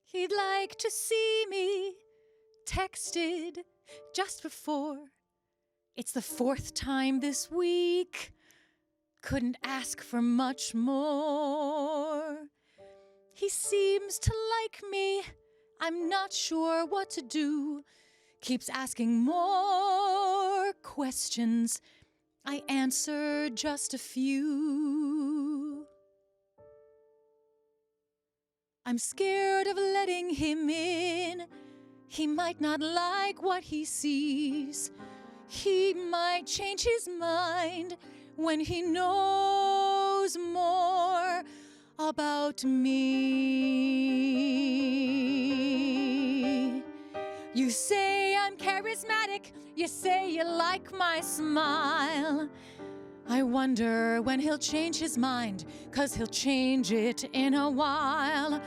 He'd like to see me, texted just before. It's the 4th time this week. Couldn't ask for much more. He seems to like me. I'm not sure what to do. Keeps asking more questions. I answer just a few. I'm scared of letting him in. He might not like what he sees. He might change his mind when he knows more about me. You say I'm charismatic. You say you like my smile. I wonder when he'll change his mind, 'cause he'll change it in a while.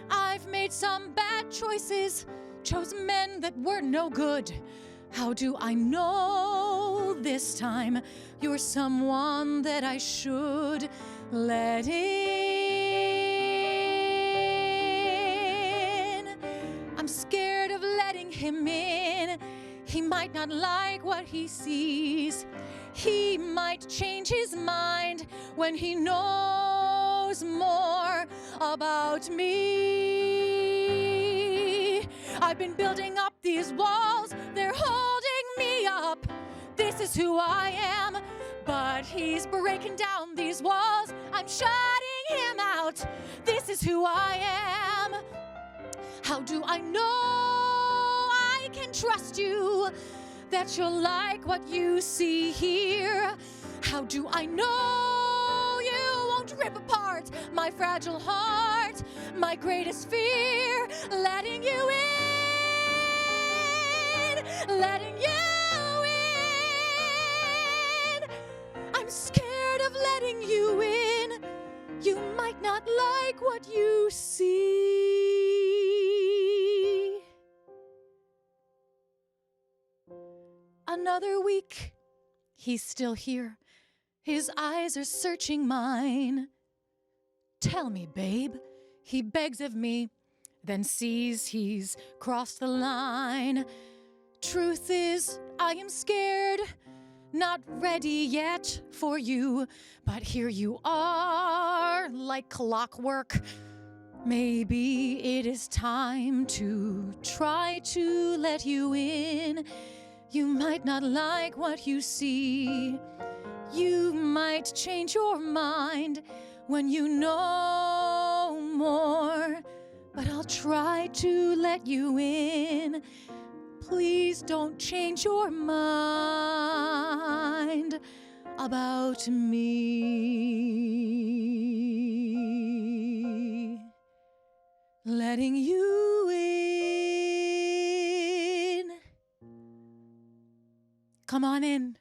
I've made some bad choices, chose men that were no good. How do I know this time you're someone that I should let in? I'm scared of letting him in. He might not like what he sees. He might change his mind when he knows more about me. I've been building up these walls, they're holding me up. This is who I am, but he's breaking down these walls. I'm shutting him out. This is who I am. How do I know I can trust you, that you'll like what you see here? How do I know you won't rip apart my fragile heart? My greatest fear, letting you in, letting you in. I'm scared of letting you in. You might not like what you see. Another week, he's still here. His eyes are searching mine. Tell me, babe, he begs of me, then sees he's crossed the line. Truth is, I am scared, not ready yet for you, but here you are, like clockwork. Maybe it is time to try to let you in. You might not like what you see. You might change your mind when you know more, but I'll try to let you in. Please don't change your mind about me. Letting you in. Come on in.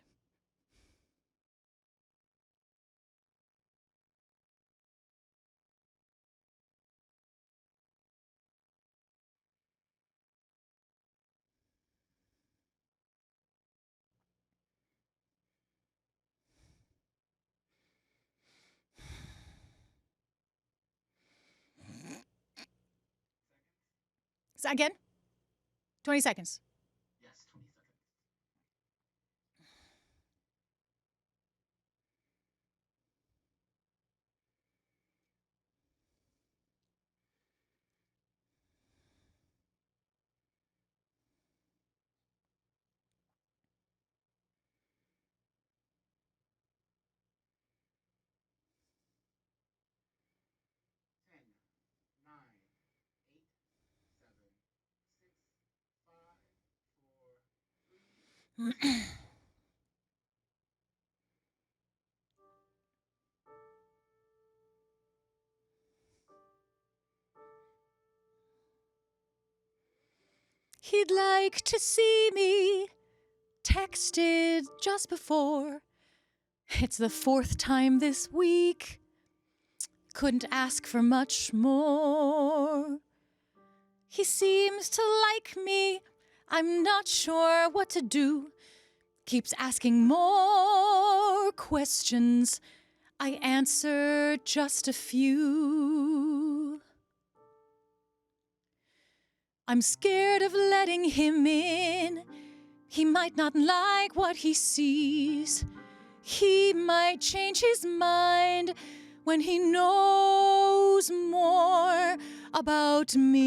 Again? 20 seconds. Yes, 20 seconds. Ten, nine, 8, 7, 6, 5, 4, 3. He'd like to see me. Texted just before. It's the 4th time this week. Couldn't ask for much more. He seems to like me. I'm not sure what to do. Keeps asking more questions. I answer just a few. I'm scared of letting him in. He might not like what he sees. He might change his mind when he knows more about me.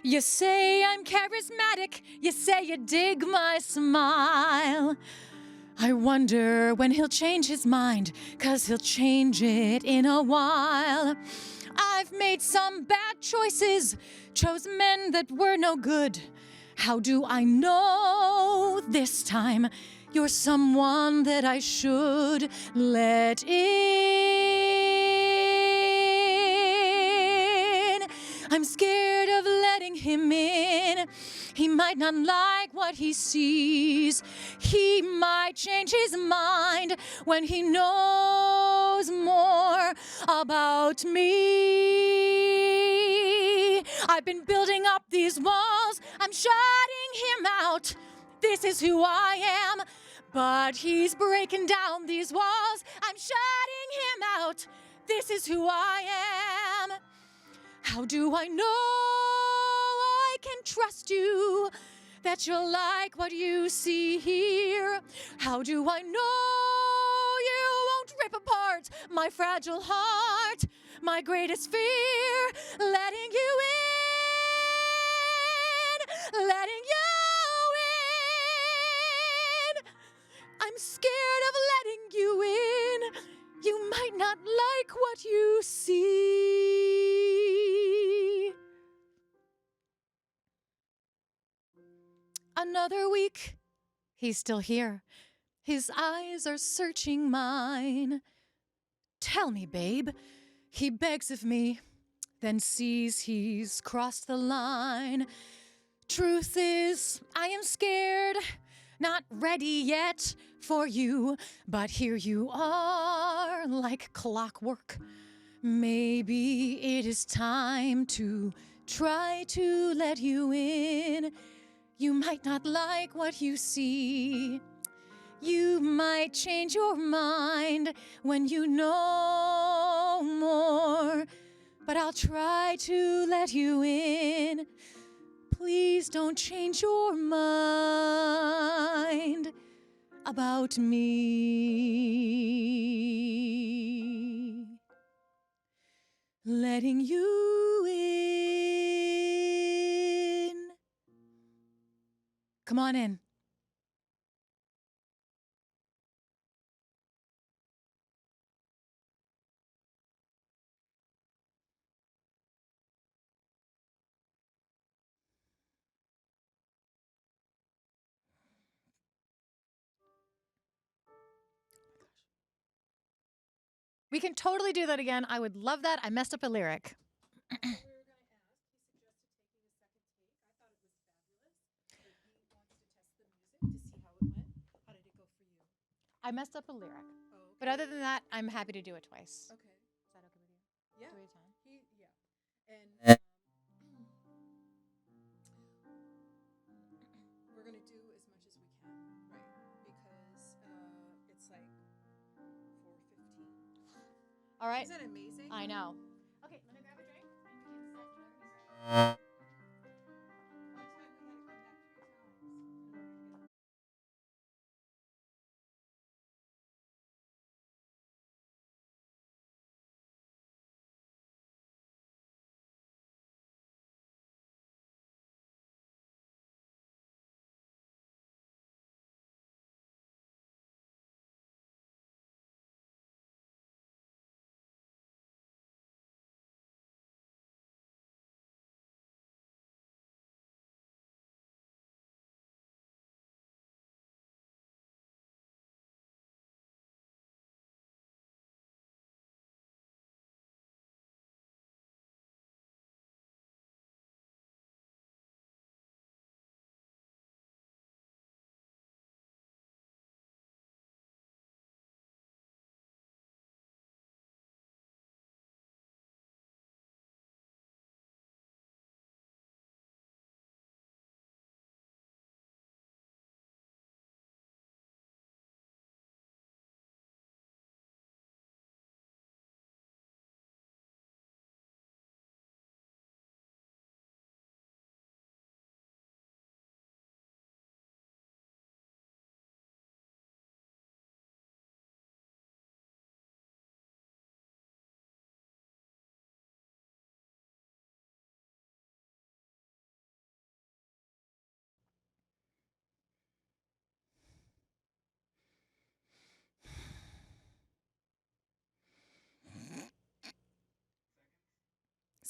You say I'm charismatic. You say you dig my smile. I wonder when he'll change his mind, 'cause he'll change it in a while. I've made some bad choices, chose men that were no good. How do I know this time you're someone that I should let in? I'm scared of letting him in. He might not like what he sees. He might change his mind when he knows more about me. I've been building up these walls. I'm shutting him out. This is who I am. But he's breaking down these walls. I'm shutting him out. This is who I am. How do I know I can trust you, that you'll like what you see here? How do I know you won't rip apart my fragile heart? My greatest fear, letting you in, letting you in. I'm scared of letting you in. You might not like what you see. Another week, he's still here. His eyes are searching mine. Tell me, babe, he begs of me, then sees he's crossed the line. Truth is, I am scared, not ready yet for you, but here you are, like clockwork. Maybe it is time to try to let you in. You might not like what you see. You might change your mind when you know more, but I'll try to let you in. Please don't change your mind about me. Letting you in. Come on in. We can totally do that again. I would love that. I messed up a lyric. I messed up a lyric. Oh, okay. But other than that, I'm happy to do it twice. Okay. Is that okay with you? Yeah. 3 at a time? And we're gonna do as much as we can, right? Because it's like 4:15. All right. Isn't that amazing? I know. Okay, let me grab a drink and we can set whenever he's ready.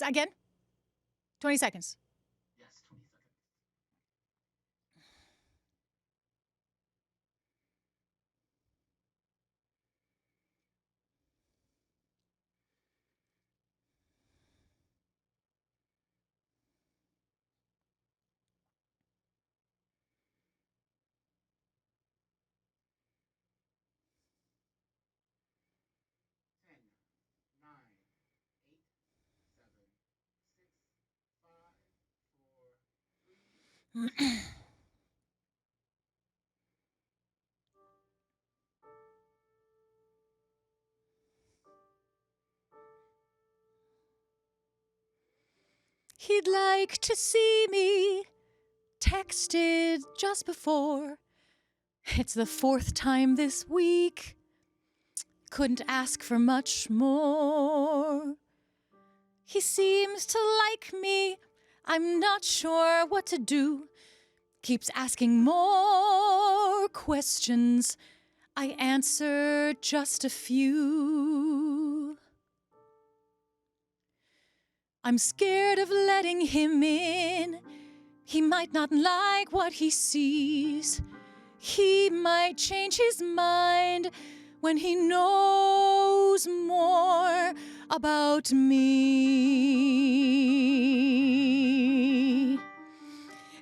Again? 20 seconds. Yes, 20 seconds. 10, 9, 8, 7, 6, 5, 4, 3. He'd like to see me. Texted just before. It's the 4th time this week. Couldn't ask for much more. He seems to like me. I'm not sure what to do. Keeps asking more questions. I answer just a few. I'm scared of letting him in. He might not like what he sees. He might change his mind when he knows more about me.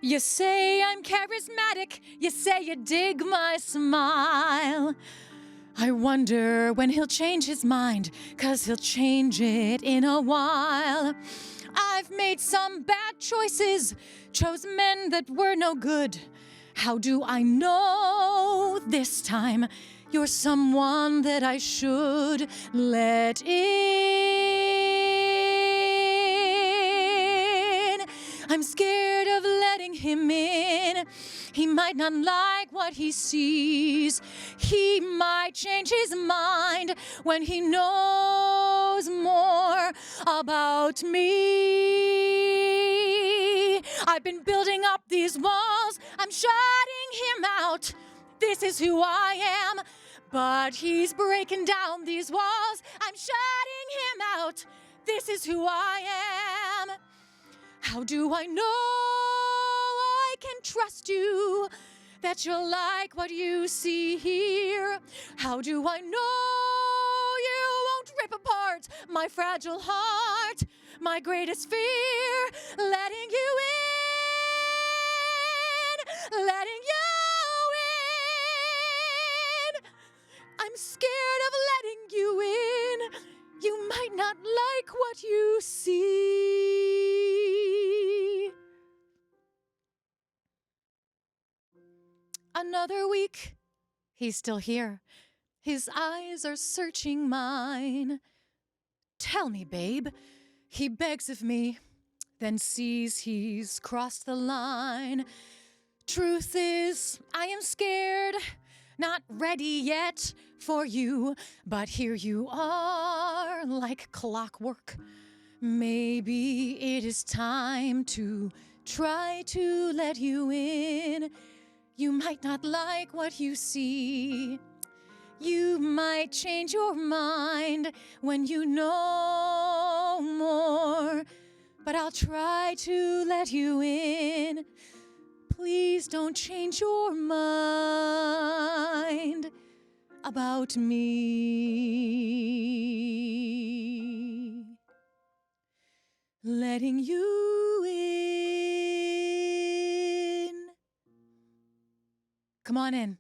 You say I'm charismatic. You say you dig my smile. I wonder when he'll change his mind, 'cause he'll change it in a while. I've made some bad choices, chose men that were no good. How do I know this time you're someone that I should let in? I'm scared of letting him in. He might not like what he sees. He might change his mind when he knows more about me. I've been building up these walls. I'm shutting him out. This is who I am. But he's breaking down these walls. I'm shutting him out. This is who I am. How do I know I can trust you, that you'll like what you see here? How do I know you won't rip apart my fragile heart? My greatest fear, letting you in, letting you in. I'm scared of letting you in. You might not like what you see. Another week, he's still here. His eyes are searching mine. Tell me, babe, he begs of me, then sees he's crossed the line. Truth is, I am scared, not ready yet for you, but here you are, like clockwork. Maybe it is time to try to let you in. You might not like what you see. You might change your mind when you know more, but I'll try to let you in. Please don't change your mind about me. Letting you in. Come on in.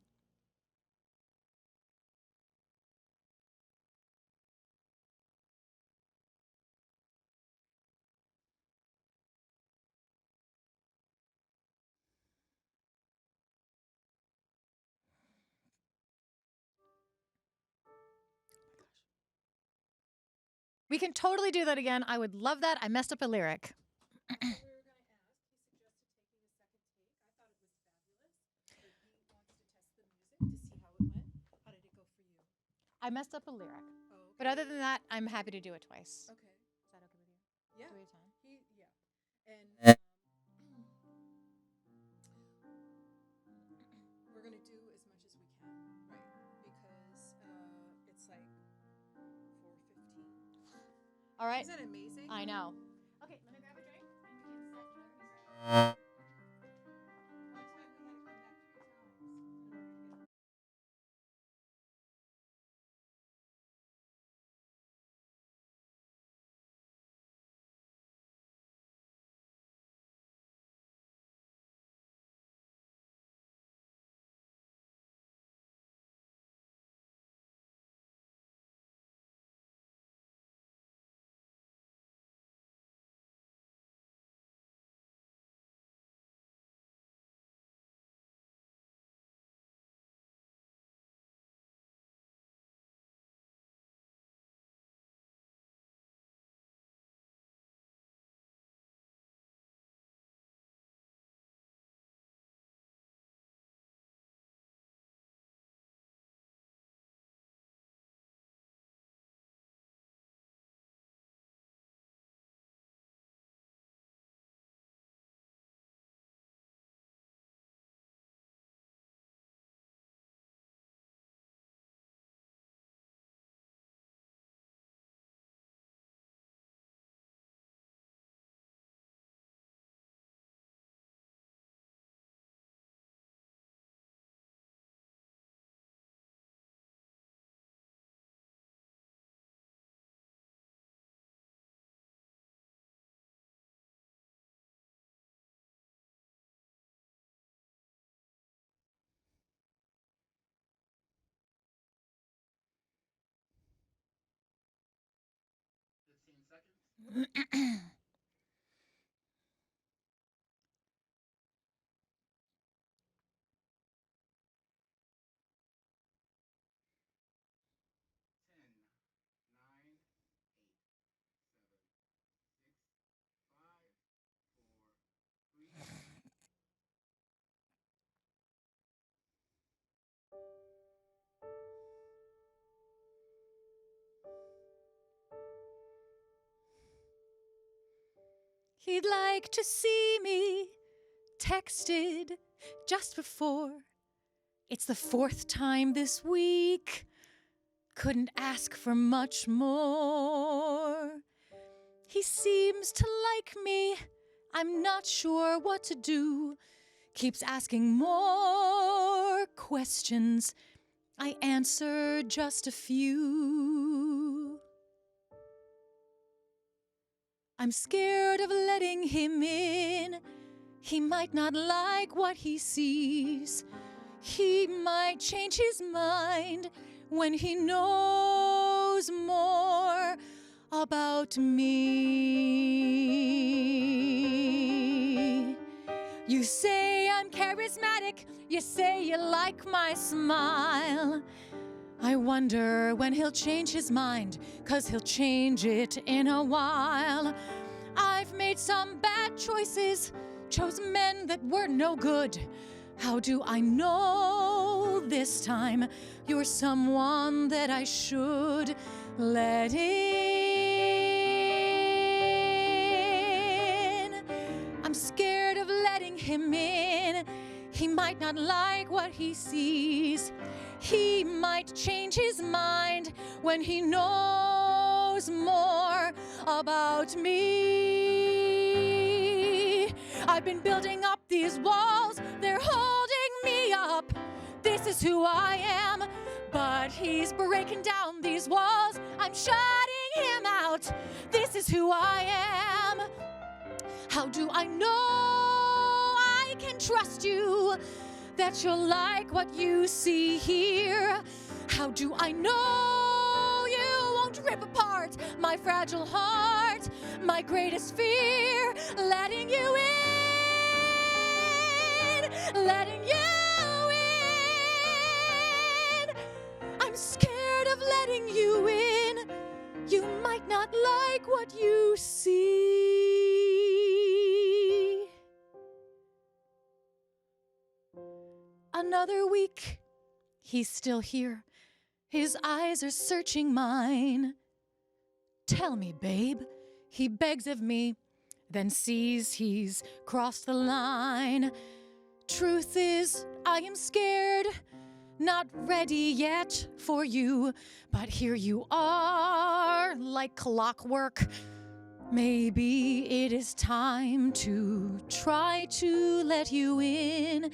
We can totally do that again. I would love that. I messed up a lyric. We were going to ask. He suggested taking a second take. I thought it was fabulous, but he wants to test the music to see how it went. How did it go for you? I messed up a lyric. Oh, okay. But other than that, I'm happy to do it twice. Okay. Is that okay with you? Yeah. Do we have time? And we're going to do as much as we can, right? Because it's like 4:15. All right. Isn't that amazing? I know. 15 seconds. 10, 9, 8, 7, 6, 5, 4, 3. He'd like to see me texted just before. It's the 4th time this week. Couldn't ask for much more. He seems to like me. I'm not sure what to do. Keeps asking more questions. I answer just a few. I'm scared of letting him in. He might not like what he sees. He might change his mind when he knows more about me. You say I'm charismatic. You say you like my smile. I wonder when he'll change his mind, 'cause he'll change it in a while. I've made some bad choices, chose men that were no good. How do I know this time you're someone that I should let in? I'm scared of letting him in. He might not like what he sees. He might change his mind when he knows more about me. I've been building up these walls, they're holding me up. This is who I am, but he's breaking down these walls. I'm shutting him out. This is who I am. How do I know I can trust you, that you'll like what you see here? How do I know you won't rip apart my fragile heart, my greatest fear? Letting you in, letting you in. I'm scared of letting you in. You might not like what you see. Another week, he's still here. His eyes are searching mine. Tell me, babe, he begs of me, then sees he's crossed the line. Truth is, I am scared, not ready yet for you, but here you are, like clockwork, Maybe it is time to try to let you in.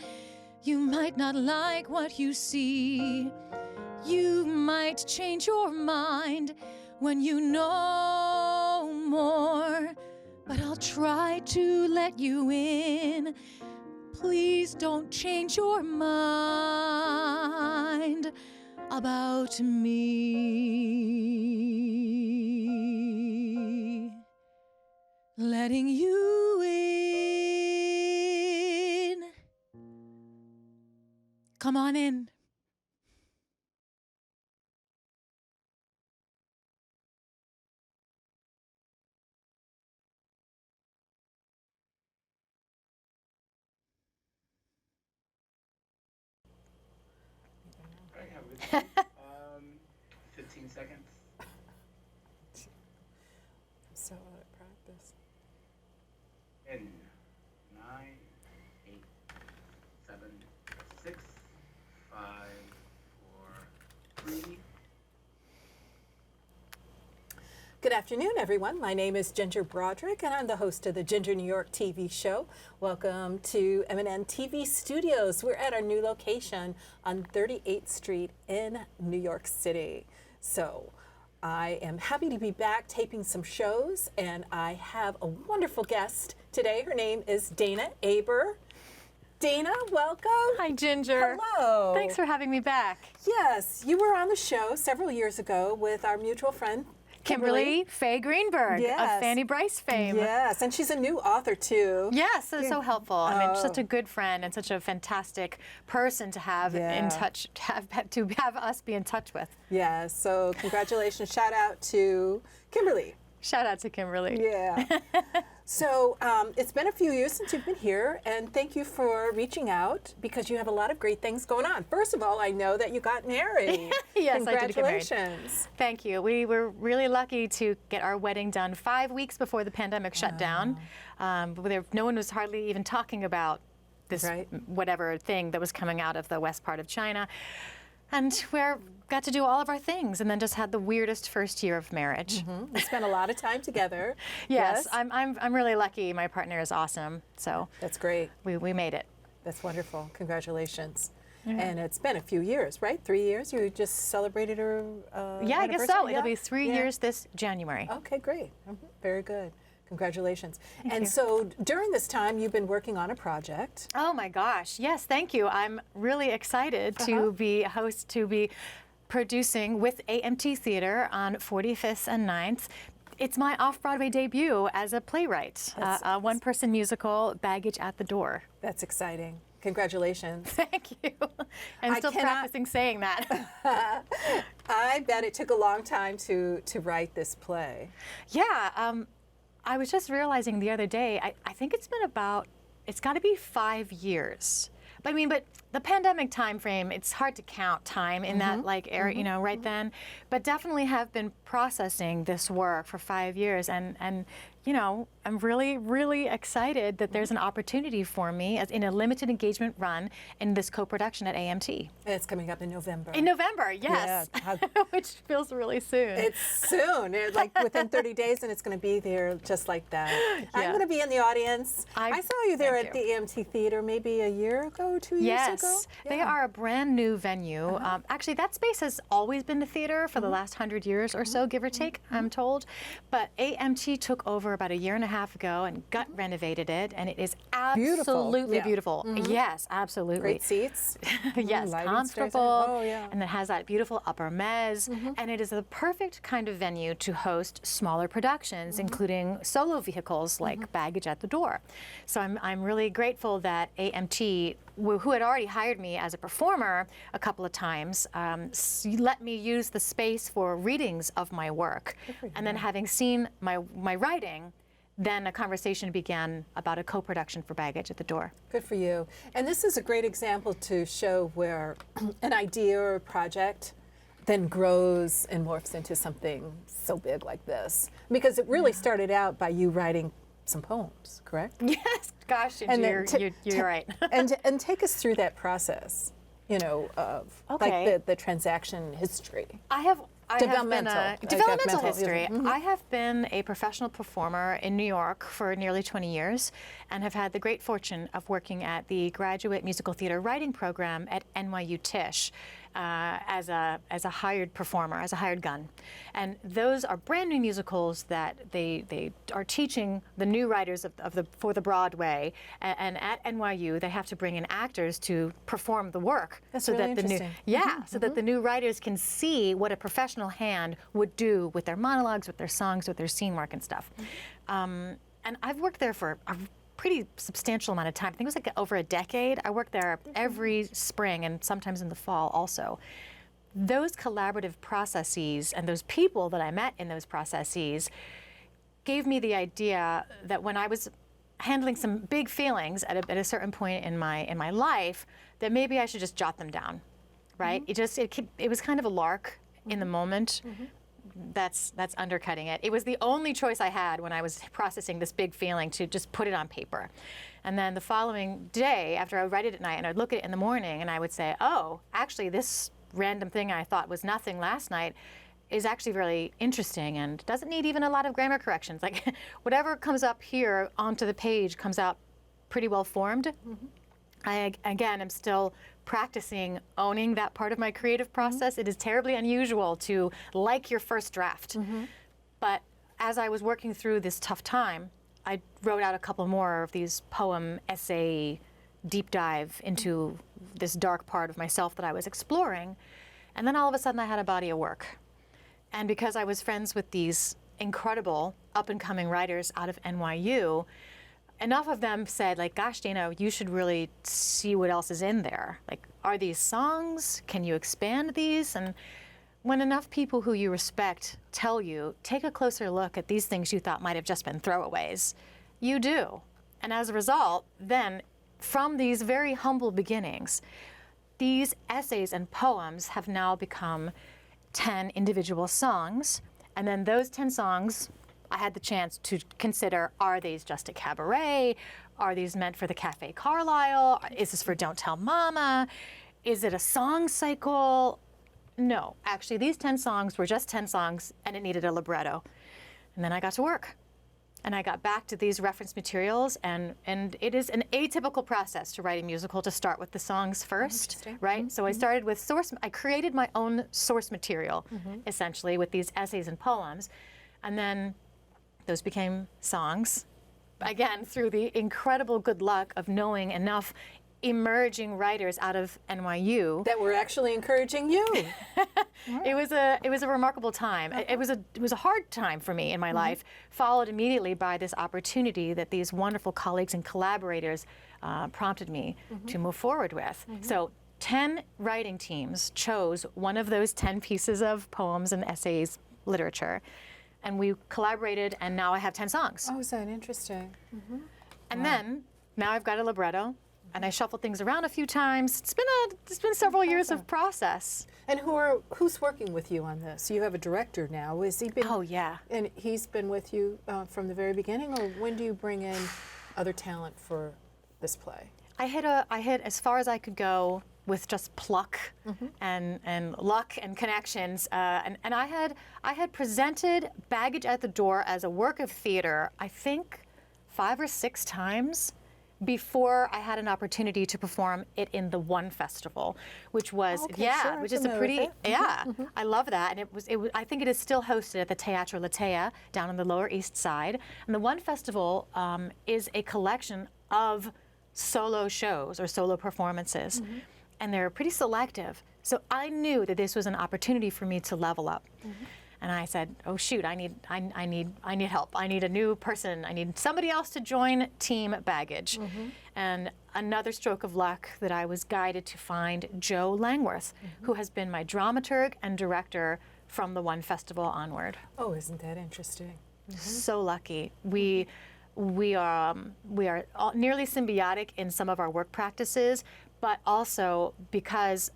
You might not like what you see. You might change your mind when you know more. But I'll try to let you in. Please don't change your mind about me. Letting you in. Come on in. All right, have a good time. 15 seconds. I'm so out of practice. 10, 9, 8, 7, 6, 5, 4, 3. Good afternoon, everyone. My name is Ginger Broderick, and I'm the host of the Ginger New York TV show. Welcome to M&N TV Studios. We're at our new location on 38th Street in New York City. So I am happy to be back taping some shows, and I have a wonderful guest today. Her name is Dana Aber. Dana, welcome. Hi, Ginger. Hello. Thanks for having me back. Yes, you were on the show several years ago with our mutual friend, Kimberly Faye Greenberg Yes. of Fanny Bryce fame. Yes, and she's a new author too. Yes, so helpful. I mean, such a good friend and such a fantastic person to have in touch, to have us be in touch with. Yeah, so congratulations. Shout out to Kimberly. Shout out to Kimberly. Yeah. So it's been a few years since you've been here, and thank you for reaching out because you have a lot of great things going on. First of all, I know that you got married. Yes, I did get married. Congratulations. Thank you. We were really lucky to get our wedding done 5 weeks before the pandemic shut down. No one was hardly even talking about this whatever thing that was coming out of the west part of China. And we got to do all of our things, and then just had the weirdest first year of marriage. Mm-hmm. We spent a lot of time together. Yes, I'm really lucky. My partner is awesome, so that's great. We made it. That's wonderful. Congratulations. And it's been a few years, right? 3 years. You just celebrated her. Yeah, I guess so. anniversary? It'll be 3 years this January. Okay, great. Very good. Congratulations. Thank you. So during this time, you've been working on a project. Oh my gosh, yes, thank you. I'm really excited to be a host, to be producing with AMT Theater on 45th and 9th. It's my off-Broadway debut as a playwright, a one-person musical, Baggage at the Door. That's exciting. Congratulations. Thank you. I'm still practicing saying that. I bet it took a long time to write this play. Yeah, I was just realizing the other day, I think it's got to be 5 years. But I mean, the pandemic time frame, it's hard to count time in that era, right then. But definitely have been processing this work for 5 years, and I'm really, really excited that there's an opportunity for me in a limited engagement run in this co-production at AMT. And it's coming up in November. In November, yes, which feels really soon. It's soon, like within 30 days, and it's going to be there just like that. I'm going to be in the audience. I saw you there at the AMT Theater maybe a year ago, 2 years ago. Yes, they are a brand new venue. Actually, that space has always been the theater for the last 100 years or so, give or take, I'm told. But AMT took over about a year and a half ago and gut renovated it, and it is absolutely beautiful. Yes, absolutely. Great seats. Yes, comfortable. And it has that beautiful upper mezz, and it is the perfect kind of venue to host smaller productions, including solo vehicles like Baggage at the Door. So I'm really grateful that AMT, who had already hired me as a performer a couple of times, let me use the space for readings of my work. And then having seen my writing, then a conversation began about a co-production for Baggage at the Door. Good for you. And this is a great example to show where an idea or a project then grows and morphs into something so big like this. Because it really started out by you writing some poems, correct? Yes, gosh, and you're right. and take us through that process, of like the transaction history. I have I have been developmental mental history. I have been a professional performer in New York for nearly 20 years and have had the great fortune of working at the Graduate Musical Theater Writing Program at NYU Tisch as a hired performer, as a hired gun. And those are brand new musicals that they are teaching the new writers for the Broadway. And at NYU, they have to bring in actors to perform the work. That's so really that the new, interesting. so that the new writers can see what a professional hand would do with their monologues, with their songs, with their scene work and stuff. And I've worked there for a pretty substantial amount of time. I think it was like over a decade. I worked there every spring and sometimes in the fall also. Those collaborative processes and those people that I met in those processes gave me the idea that when I was handling some big feelings at a certain point in my life, that maybe I should just jot them down, right? It was kind of a lark in the moment. That's undercutting it. It was the only choice I had when I was processing this big feeling, to just put it on paper. And then the following day, after I would write it at night and I'd look at it in the morning and I would say, oh, actually this random thing I thought was nothing last night is actually really interesting and doesn't need even a lot of grammar corrections. Like whatever comes up here onto the page comes out pretty well formed. I, again, am still practicing owning that part of my creative process. It is terribly unusual to like your first draft. But as I was working through this tough time, I wrote out a couple more of these poem, essay, deep dive into this dark part of myself that I was exploring. And then all of a sudden I had a body of work. And because I was friends with these incredible up-and-coming writers out of NYU, enough of them said, like, gosh, Dana, you should really see what else is in there. Like, are these songs? Can you expand these? And when enough people who you respect tell you, take a closer look at these things you thought might have just been throwaways, you do. And as a result, then, from these very humble beginnings, these essays and poems have now become 10 individual songs. And then those 10 songs, I had the chance to consider, are these just a cabaret? Are these meant for the Cafe Carlyle? Is this for Don't Tell Mama? Is it a song cycle? No, actually these 10 songs were just 10 songs and it needed a libretto. And then I got to work. And I got back to these reference materials, and it is an atypical process to write a musical to start with the songs first, right? So I started with I created my own source material, essentially, with these essays and poems. And then those became songs, again, through the incredible good luck of knowing enough emerging writers out of NYU that were actually encouraging you. It was a remarkable time. It was a hard time for me in my life, followed immediately by this opportunity that these wonderful colleagues and collaborators prompted me to move forward with. So 10 writing teams chose one of those 10 pieces of poems and essays, literature, and we collaborated, and now I have 10 songs. Oh, is that interesting? And then, now I've got a libretto, and I shuffled things around a few times. It's been several years of process. And who's working with you on this? You have a director now. Has he been? Oh yeah. And he's been with you from the very beginning, or when do you bring in other talent for this play? I hit as far as I could go with just pluck and luck and connections. And I had presented Baggage at the Door as a work of theater, I think 5 or 6 times before I had an opportunity to perform it in the One Festival, which was which is a pretty I love that, and it was I think it is still hosted at the Teatro Latea down on the Lower East Side, and the One Festival is a collection of solo shows or solo performances, and they're pretty selective. So I knew that this was an opportunity for me to level up. And I said, oh shoot, I need help. I need a new person. I need somebody else to join Team Baggage. And another stroke of luck that I was guided to find Joe Langworth, who has been my dramaturg and director from the One Festival onward. Oh, isn't that interesting? So lucky. We are nearly symbiotic in some of our work practices, but also because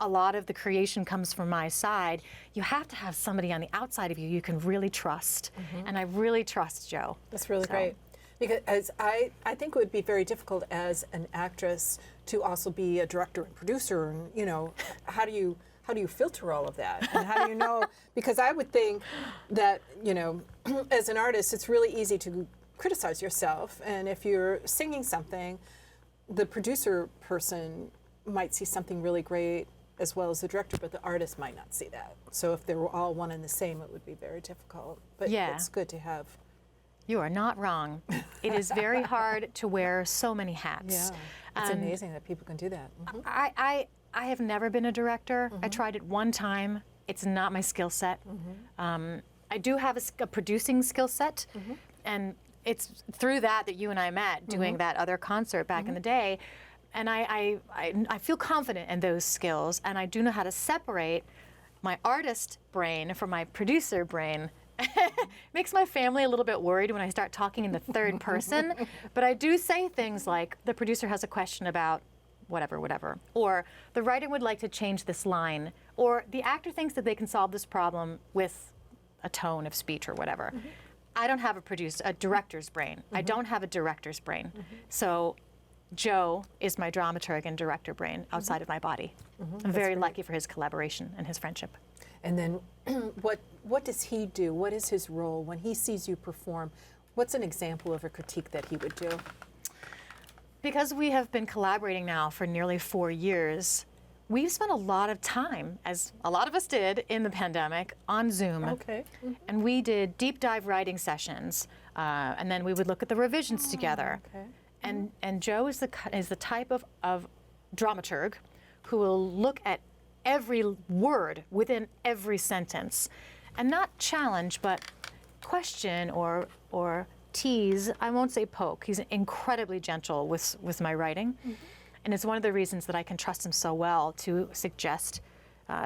a lot of the creation comes from my side, you have to have somebody on the outside of you you can really trust. And I really trust Joe. That's really great. Because I think it would be very difficult as an actress to also be a director and producer, and how do you how do you filter all of that? And how do you know? Because I would think that, you know, as an artist, it's really easy to criticize yourself. And if you're singing something, the producer person might see something really great as well as the director, but the artist might not see that. So if they were all one and the same, it would be very difficult. But Yeah. it's good to have. You are not wrong. It is very hard to wear so many hats. Yeah, it's amazing that people can do that. Mhm. I have never been a director. I tried it one time. It's not my skill set. I do have a producing skill set, and it's through that you and I met doing that other concert back in the day. And I feel confident in those skills, and I do know how to separate my artist brain from my producer brain. Makes my family a little bit worried when I start talking in the third person, but I do say things like, the producer has a question about whatever, or the writer would like to change this line, or the actor thinks that they can solve this problem with a tone of speech or whatever. I don't have a director's brain. I don't have a director's brain. So Joe is my dramaturg and director brain outside of my body. I'm very lucky for his collaboration and his friendship. And then what does he do? What is his role when he sees you perform? What's an example of a critique that he would do? Because we have been collaborating now for nearly 4 years, we've spent a lot of time, as a lot of us did in the pandemic, on Zoom. Okay. And we did deep dive writing sessions, and then we would look at the revisions together. Okay. And Joe is the type of dramaturg who will look at every word within every sentence, and not challenge, but question or tease. I won't say poke. He's incredibly gentle with my writing, and it's one of the reasons that I can trust him so well to suggest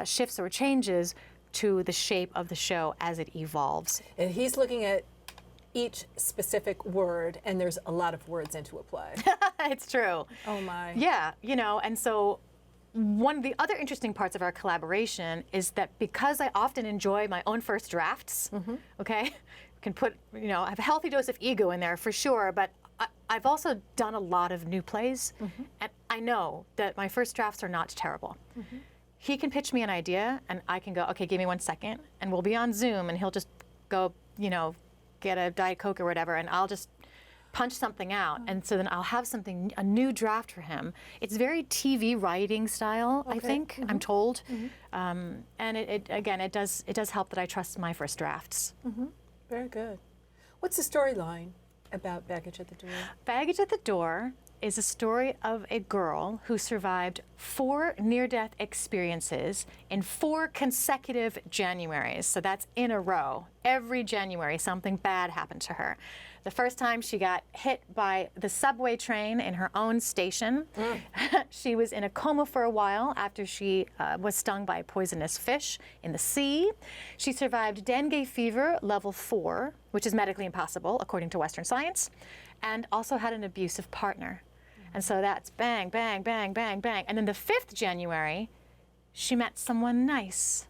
shifts or changes to the shape of the show as it evolves. And he's looking at each specific word, and there's a lot of words into a play. It's true. Oh my. Yeah, you know, and so one of the other interesting parts of our collaboration is that because I often enjoy my own first drafts, okay, can put, you know, I have a healthy dose of ego in there for sure, but I've also done a lot of new plays, and I know that my first drafts are not terrible. He can pitch me an idea, and I can go, okay, give me 1 second, and we'll be on Zoom, and he'll just go, you know, get a Diet Coke or whatever, and I'll just punch something out, and so then I'll have something, a new draft for him. It's very TV writing style, I think. I'm told, and it does help that I trust my first drafts. Very good. What's the storyline about Baggage at the Door? Baggage at the Door is a story of a girl who survived 4 near-death experiences in 4 consecutive Januaries. So that's in a row. Every January, something bad happened to her. The first time she got hit by the subway train in her own station. She was in a coma for a while after she was stung by a poisonous fish in the sea. She survived dengue fever level 4, which is medically impossible according to Western science, and also had an abusive partner. And so that's bang, bang, bang, bang, bang. And then the 5th January, she met someone nice.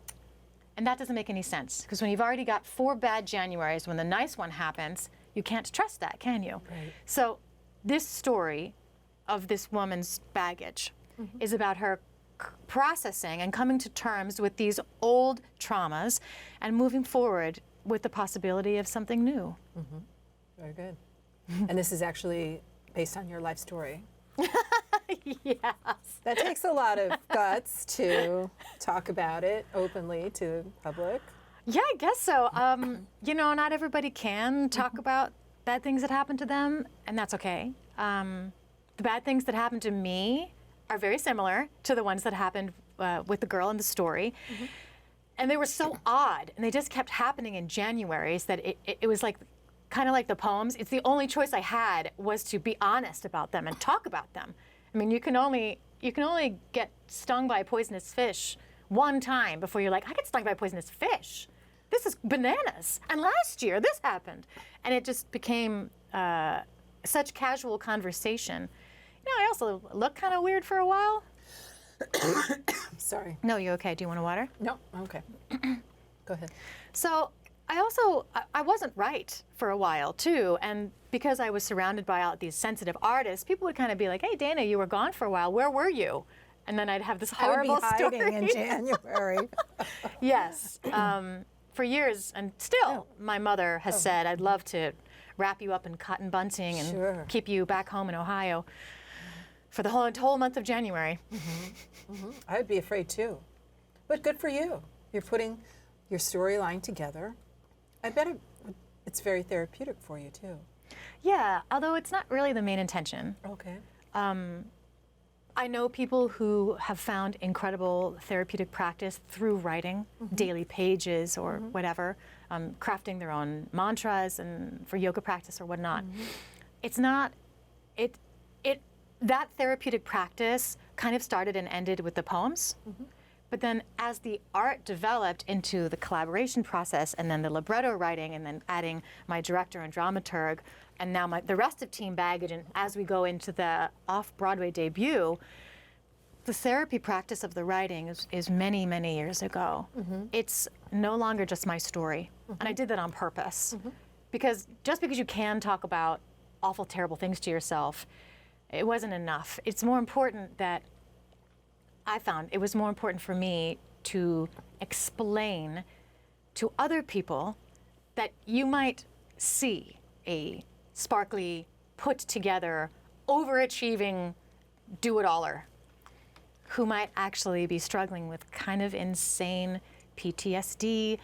And that doesn't make any sense, because when you've already got 4 bad Januaries, when the nice one happens, you can't trust that, can you? Right. So this story of this woman's baggage is about her processing and coming to terms with these old traumas and moving forward with the possibility of something new. Very good. And this is actually based on your life story. Yes. That takes a lot of guts to talk about it openly to the public. Yeah, I guess so. You know, not everybody can talk about bad things that happen to them, and that's okay. The bad things that happened to me are very similar to the ones that happened with the girl in the story. And they were so odd, and they just kept happening in Januaries that it was like, kind of like the poems. It's the only choice I had was to be honest about them and talk about them. I mean, you can only get stung by a poisonous fish one time before you're like, I get stung by a poisonous fish. This is bananas. And last year, this happened. And it just became such casual conversation. You know, I also looked kind of weird for a while. Sorry. No, you okay? Do you want a water? No, okay. Go ahead. So I wasn't right for a while too, and because I was surrounded by all these sensitive artists, people would kind of be like, hey Dana, you were gone for a while, where were you? and then I'd have this I would be horrible hiding story. in January. Yes, for years, and still, my mother has said, I'd love to wrap you up in cotton bunting and Sure. keep you back home in Ohio for the whole month of January. I would be afraid too. But good for you. You're putting your storyline together. I bet it's very therapeutic for you too. Yeah, although it's not really the main intention. Okay. I know people who have found incredible therapeutic practice through writing daily pages or whatever, crafting their own mantras and for yoga practice or whatnot. It's not, that therapeutic practice kind of started and ended with the poems. But then as the art developed into the collaboration process and then the libretto writing and then adding my director and dramaturg and now the rest of Team Baggage, and as we go into the off-Broadway debut, the therapy practice of the writing is many, many years ago. It's no longer just my story. And I did that on purpose. Because just because you can talk about awful, terrible things to yourself, it wasn't enough. It's more important that I found it was more important for me to explain to other people that you might see a sparkly, put together, overachieving do-it-aller who might actually be struggling with kind of insane PTSD,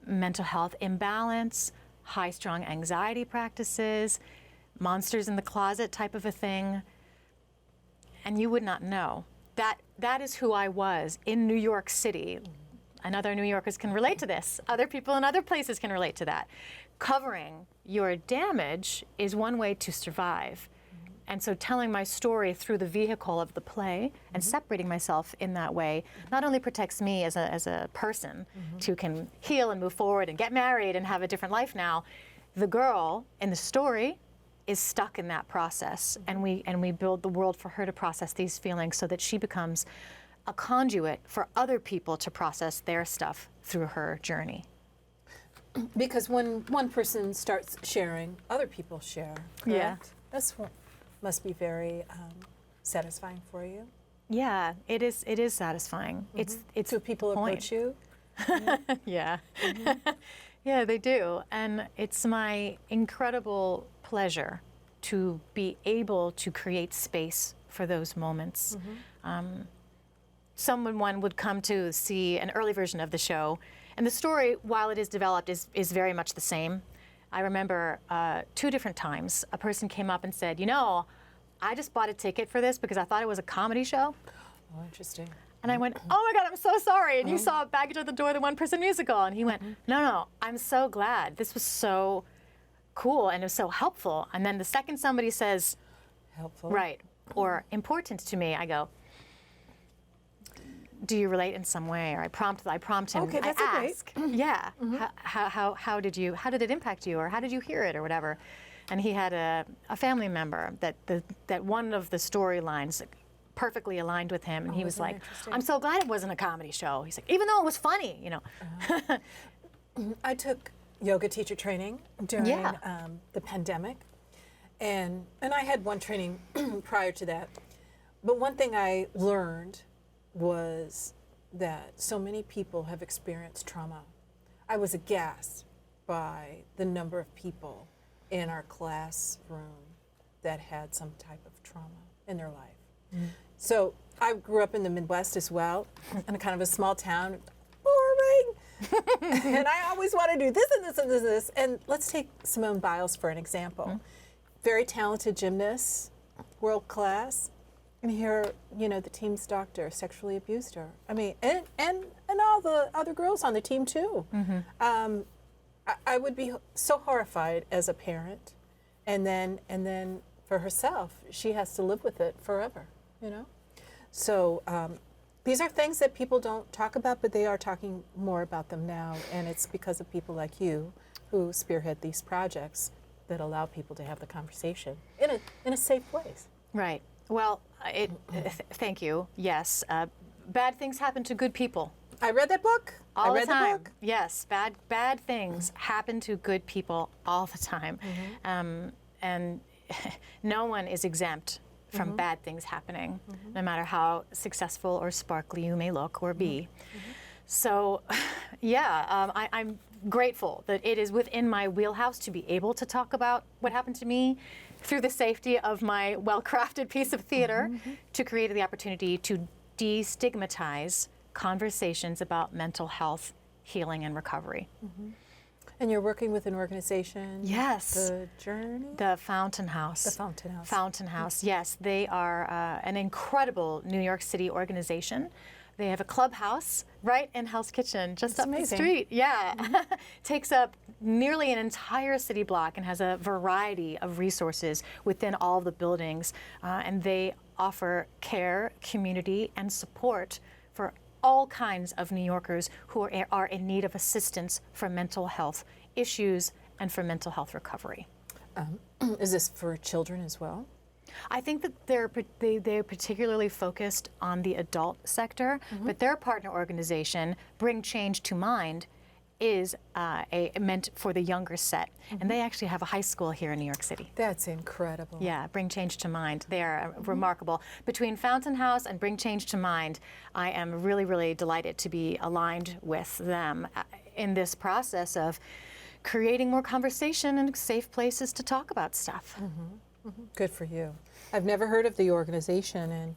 mental health imbalance, high-strung anxiety practices, monsters in the closet type of a thing, and you would not know. That is who I was in New York City, and other New Yorkers can relate to this. Other people in other places can relate to that. Covering your damage is one way to survive. And so telling my story through the vehicle of the play and separating myself in that way not only protects me as a person who can heal and move forward and get married and have a different life now, the girl in the story is stuck in that process, and we build the world for her to process these feelings so that she becomes a conduit for other people to process their stuff through her journey. Because when one person starts sharing, other people share. Correct? Yeah. That's what must be very satisfying for you. Yeah, it is satisfying. It's So people the point. approach you. Yeah. Yeah, they do. And it's my incredible pleasure to be able to create space for those moments. Someone would come to see an early version of the show, and the story, while it is developed, is very much the same. I remember 2 different times a person came up and said, you know, I just bought a ticket for this because I thought it was a comedy show. Oh, interesting. And I went, oh my God, I'm so sorry. And you saw Baggage at the Door, the one-person musical. And he went, no, I'm so glad. This was so cool and it was so helpful. And then the second somebody says, Helpful. right, or important to me, I go, do you relate in some way? Or I prompt him. Okay, that's I great. ask, yeah, how did it impact you, or how did you hear it, or whatever? And he had a family member that one of the storylines perfectly aligned with him, and he was isn't that like, interesting? I'm so glad it wasn't a comedy show. He's like, even though it was funny, you know. I took yoga teacher training during Yeah. the pandemic, and I had one training prior to that. But one thing I learned was that so many people have experienced trauma. I was aghast by the number of people in our classroom that had some type of trauma in their life. So I grew up in the Midwest as well, in a kind of a small town. Boring. And I always want to do this and this and this and this. And let's take Simone Biles for an example. Very talented gymnast, world class. And here, you know, the team's doctor sexually abused her. I mean, and all the other girls on the team too. I would be so horrified as a parent, and then for herself, she has to live with it forever. You know, so these are things that people don't talk about, but they are talking more about them now, and it's because of people like you who spearhead these projects that allow people to have the conversation in a safe place. Right. Well, thank you. Yes, bad things happen to good people. I read that book. All I read the time. the book. Yes, bad things happen to good people all the time, and no one is exempt from bad things happening, no matter how successful or sparkly you may look or be. So, yeah, I'm grateful that it is within my wheelhouse to be able to talk about what happened to me through the safety of my well-crafted piece of theater, to create the opportunity to destigmatize conversations about mental health, healing, and recovery. And you're working with an organization? Yes. The Journey? The Fountain House. The Fountain House. Fountain House, yes. They are an incredible New York City organization. They have a clubhouse right in Hell's Kitchen, just up the street. Yeah. Takes up nearly an entire city block and has a variety of resources within all the buildings. And they offer care, community, and support for all kinds of New Yorkers who are in need of assistance for mental health issues and for mental health recovery. Is this for children as well? I think that they're particularly focused on the adult sector, but their partner organization, Bring Change to Mind, is meant for the younger set. And they actually have a high school here in New York City. That's incredible. Yeah, Bring Change to Mind. They are remarkable. Between Fountain House and Bring Change to Mind, I am really, really delighted to be aligned with them in this process of creating more conversation and safe places to talk about stuff. Good for you. I've never heard of the organization, and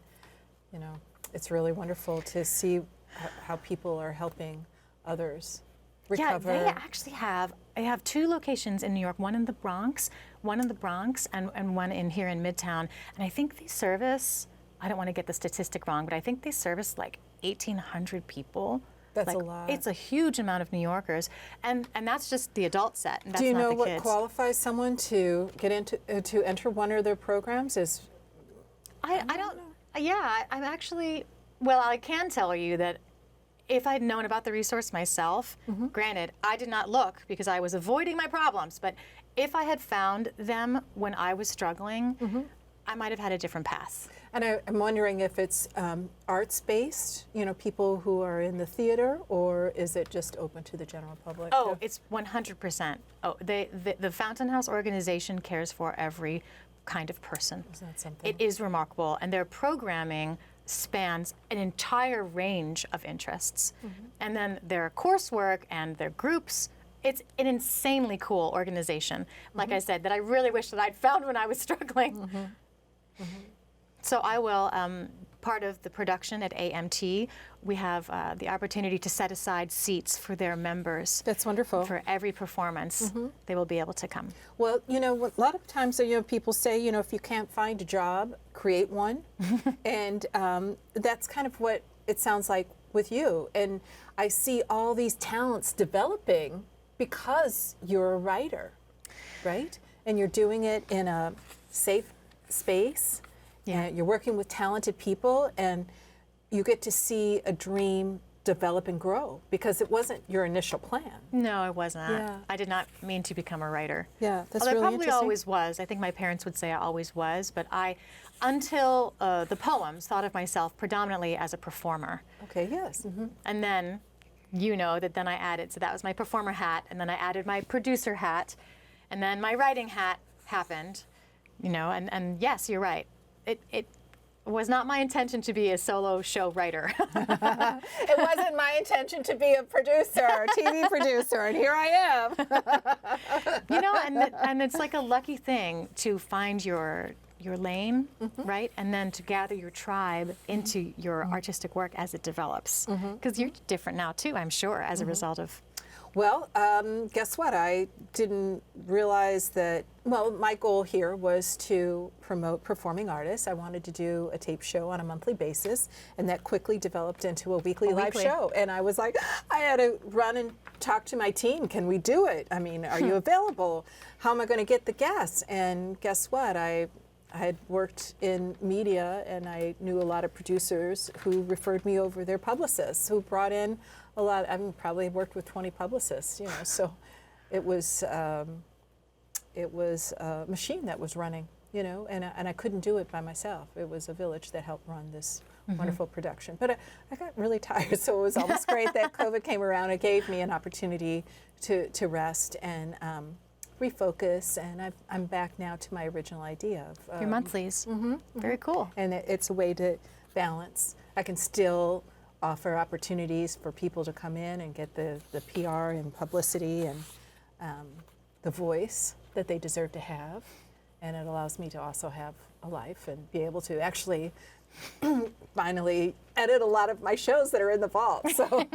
you know, it's really wonderful to see how people are helping others recover. Yeah, they actually have. They have two locations in New York. One in the Bronx, and one here in Midtown. And I think they service. I don't want to get the statistic wrong, but I think they service like 1,800 people. That's a lot. It's a huge amount of New Yorkers, and that's just the adult set. And that's Do you not know the what kids. qualifies someone to get into to enter one of their programs? I don't. Yeah, I'm actually. Well, I can tell you that if I'd known about the resource myself, granted, I did not look because I was avoiding my problems. But if I had found them when I was struggling, I might have had a different path. And I'm wondering if it's arts-based, you know, people who are in the theater, or is it just open to the general public? Oh, it's 100%. Oh, the Fountain House organization cares for every kind of person. Isn't that something? It is remarkable, and their programming spans an entire range of interests. And then their coursework and their groups, it's an insanely cool organization, like I said, that I really wish that I'd found when I was struggling. So I will, part of the production at AMT, we have the opportunity to set aside seats for their members. That's wonderful. For every performance, they will be able to come. Well, you know, a lot of times, you know, people say, you know, if you can't find a job, create one. And that's kind of what it sounds like with you. And I see all these talents developing because you're a writer, right? And you're doing it in a safe space. Yeah. You're working with talented people, and you get to see a dream develop and grow, because it wasn't your initial plan. No, it wasn't. Yeah. I did not mean to become a writer. Yeah, that's Although really I probably interesting. always was. I think my parents would say I always was, but I, until the poems, thought of myself predominantly as a performer. Okay, yes. And then, you know, that then I added, so that was my performer hat, and then I added my producer hat, and then my writing hat happened, you know, and yes, you're right. It was not my intention to be a solo show writer. It wasn't my intention to be a producer, a TV producer, and here I am. You know, and it's like a lucky thing to find your lane, right? And then to gather your tribe into your artistic work as it develops. Because you're different now too, I'm sure, as a result of. Well, guess what? I didn't realize that, well, my goal here was to promote performing artists. I wanted to do a tape show on a monthly basis, and that quickly developed into a weekly live show. And I was like, I had to run and talk to my team. Can we do it? I mean, are you available? How am I going to get the guests? And guess what? I had worked in media, and I knew a lot of producers who referred me over their publicists, who brought in a lot. I mean, probably worked with 20 publicists, you know. So it was a machine that was running, you know, and I couldn't do it by myself. It was a village that helped run this wonderful production. But I got really tired, so it was almost great that COVID came around. It gave me an opportunity to rest and refocus, and I'm back now to my original idea of Your monthlies. Very cool. and it's a way to balance. I can still offer opportunities for people to come in and get the PR and publicity and the voice that they deserve to have, and it allows me to also have a life and be able to actually finally edit a lot of my shows that are in the vault. So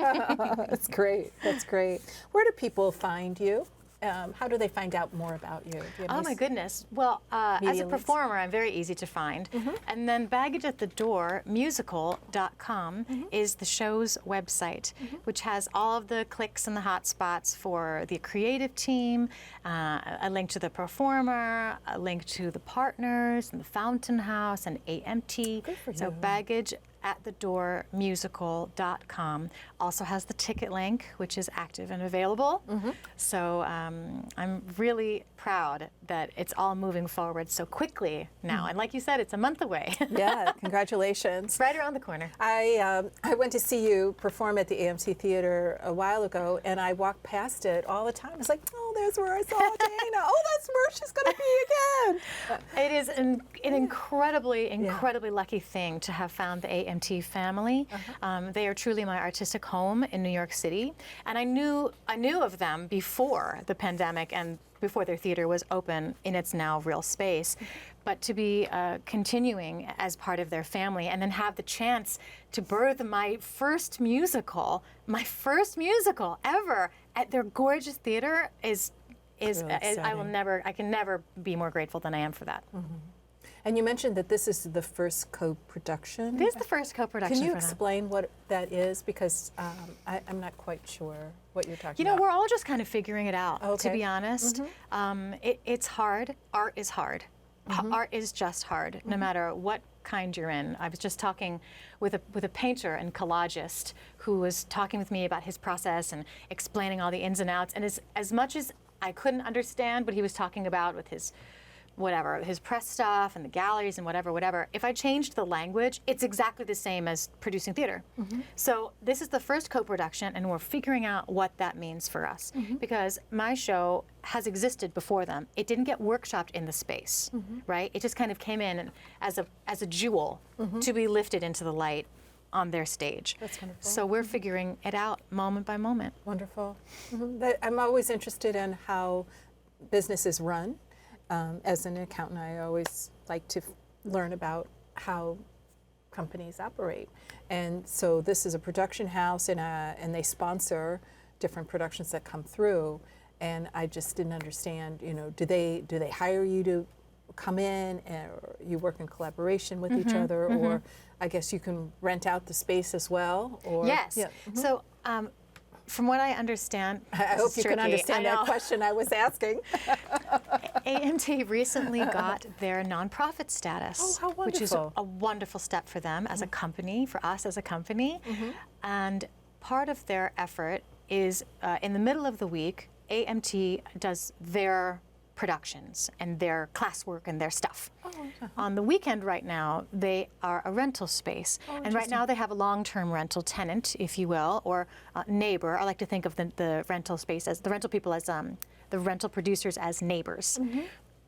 it's great. That's great. Where do people find you? How do they find out more about you? Do you have Oh any my goodness. Well, as a media links? performer, I'm very easy to find. And then Baggage at the Door musical.com is the show's website, which has all of the clicks and the hot spots for the creative team, a link to the performer, a link to the partners and the Fountain House and AMT. Good for So you. Baggage at the Door musical.com also has the ticket link, which is active and available. So I'm really proud that it's all moving forward so quickly now. And like you said, it's a month away. Yeah, congratulations. Right around the corner. I went to see you perform at the AMC Theater a while ago, and I walked past it all the time. I was like, oh, there's where I saw Dana. Oh, that's where she's going to be again. It is an incredibly lucky thing to have found the AMT family. They are truly my artistic home in New York City, and I knew of them before the pandemic and before their theater was open in its now real space. But to be continuing as part of their family and then have the chance to birth my first musical ever at their gorgeous theater is Really exciting. I can never be more grateful than I am for that. And you mentioned that this is the first co-production. It is the first co-production Can you for them. explain what that is? Because I'm not quite sure what you're talking You know, about. we're all just kind of figuring it out, to Okay. be honest. It's hard. Art is hard. Art is just hard, no matter what kind you're in. I was just talking with a painter and collagist who was talking with me about his process and explaining all the ins and outs. And as much as I couldn't understand what he was talking about with his press stuff and the galleries and whatever, if I changed the language, it's exactly the same as producing theater. So this is the first co-production, and we're figuring out what that means for us, because my show has existed before them. It didn't get workshopped in the space, right? It just kind of came in as a jewel to be lifted into the light on their stage. That's wonderful. So we're figuring it out moment by moment. Wonderful. I'm always interested in how businesses run. As an accountant, I always like to learn about how companies operate. And so this is a production house, and they sponsor different productions that come through. And I just didn't understand, do they hire you to come in, or you work in collaboration with each other, or I guess you can rent out the space as well? Or, Yes. Yeah. So from what I understand, I this hope is you can tricky. understand I that know. question I was asking. AMT recently got their nonprofit status, Oh, how which is wonderful. a wonderful step for them as a company, for us as a company. And part of their effort is in the middle of the week, AMT does their productions and their classwork and their stuff. On the weekend right now, they are a rental space. And right now they have a long-term rental tenant, if you will, or neighbor. I like to think of the rental space as, the rental people as, the rental producers as neighbors.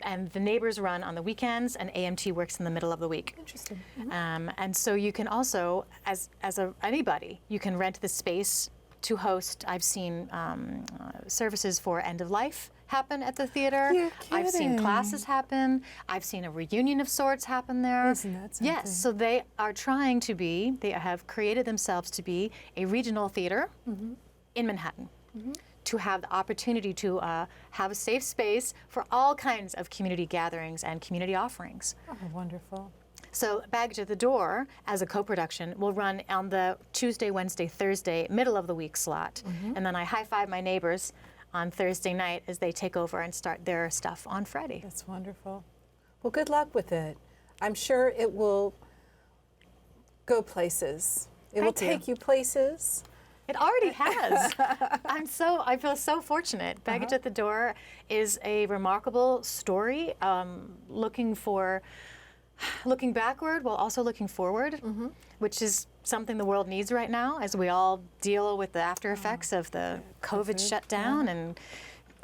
And the neighbors run on the weekends, and AMT works in the middle of the week. Interesting. And so you can also, as anybody, you can rent the space to host. I've seen services for end of life happen at the theater. You're I've seen kidding. classes happen. I've seen a reunion of sorts happen there. Isn't that something? Yes, so they are trying to be, they have created themselves to be a regional theater in Manhattan. To have the opportunity to have a safe space for all kinds of community gatherings and community offerings. Oh, wonderful. So Baggage at the Door, as a co-production, will run on the Tuesday, Wednesday, Thursday, middle of the week slot. And then I high-five my neighbors on Thursday night as they take over and start their stuff on Friday. That's wonderful. Well, good luck with it. I'm sure it will go places. It will Thank you. take you places. It already has. I feel so fortunate. Baggage at the Door is a remarkable story, looking backward while also looking forward, which is something the world needs right now as we all deal with the after effects of the COVID shutdown and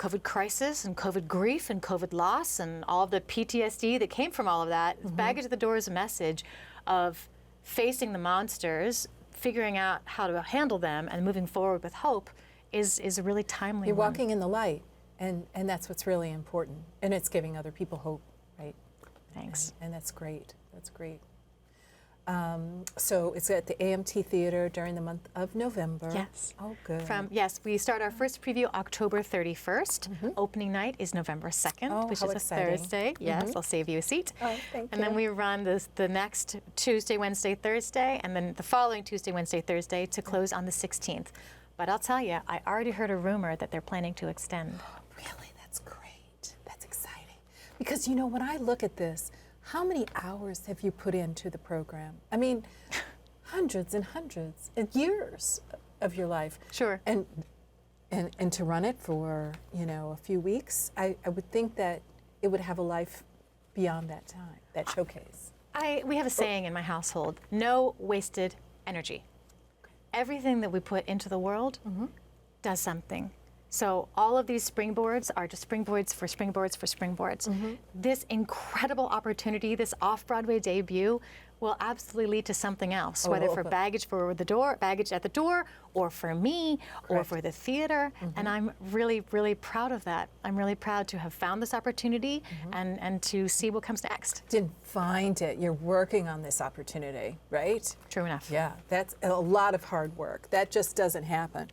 COVID crisis and COVID grief and COVID loss and all of the PTSD that came from all of that. Baggage at the Door is a message of facing the monsters, figuring out how to handle them, and moving forward with hope is a really timely You're one. walking in the light, and that's what's really important. And it's giving other people hope, right? Thanks. And that's great. That's great. So it's at the AMT Theater during the month of November. Yes. Oh, good. Yes, we start our first preview October 31st. Opening night is November 2nd, Oh, which how is a exciting. Thursday. Yes, I'll save you a seat. Oh, thank And then you. we run the next Tuesday, Wednesday, Thursday, and then the following Tuesday, Wednesday, Thursday to close on the 16th. But I'll tell you, I already heard a rumor that they're planning to extend. Really, that's great. That's exciting. Because, you know, when I look at this, how many hours have you put into the program? I mean, hundreds and hundreds and years of your life. Sure. And to run it for, you know, a few weeks, I would think that it would have a life beyond that time, that showcase. We have a saying in my household, no wasted energy. Everything that we put into the world does something. So all of these springboards are just springboards for springboards for springboards. This incredible opportunity, this off-Broadway debut, will absolutely lead to something else, whether for baggage at the door, or for me, or for the theater. And I'm really, really proud of that. I'm really proud to have found this opportunity and to see what comes next. Didn't find it. You're working on this opportunity, right? True enough. Yeah, that's a lot of hard work. That just doesn't happen.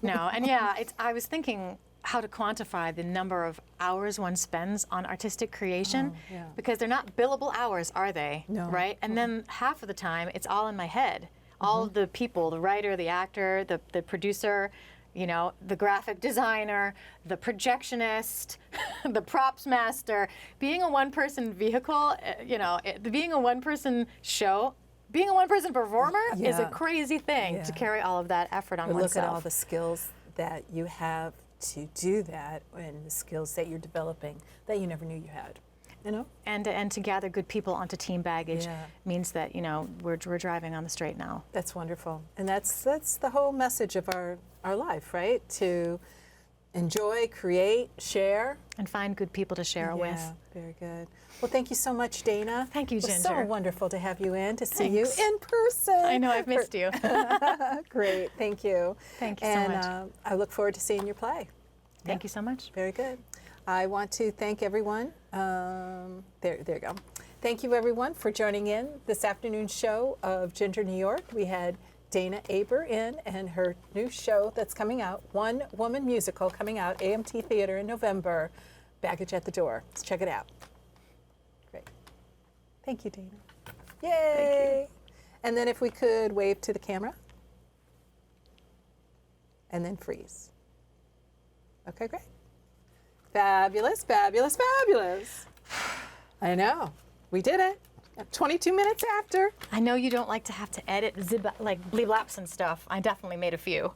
No, and yeah, I was thinking how to quantify the number of hours one spends on artistic creation, yeah. because they're not billable hours, are they? No. Right? And then half of the time, it's all in my head. All of the people, the writer, the actor, the producer, you know, the graphic designer, the projectionist, the props master. Being a one-person vehicle, you know, being a one-person show, being a one-person performer is a Yeah. crazy thing to carry all of that effort on But oneself. look at all the skills that you have to do that, and the skills that you're developing that you never knew you had. You know? And to gather good people onto team baggage Yeah. means that, you know, we're driving on the straight now. That's wonderful. And that's the whole message of our life, right? To enjoy, create, share. And find good people to share with. Yeah, very good. Well, thank you so much, Dana. Thank you, It was Ginger. so wonderful to have you in, to see Thanks. you in person. I know, I've missed you. Great, thank you. Thank you so and, much. I look forward to seeing your play. Thank you so much. Very good. I want to thank everyone. There you go. Thank you, everyone, for joining in this afternoon's show of Ginger New York. We had Dana Aber in and her new show that's coming out, One Woman Musical, coming out, AMT Theater in November, Baggage at the Door. Let's check it out. Great. Thank you, Dana. Yay! And then if we could wave to the camera. And then freeze. Okay, great. Fabulous, fabulous, fabulous. I know. We did it. 22 minutes after. I know you don't like to have to edit like bleep laps and stuff. I definitely made a few.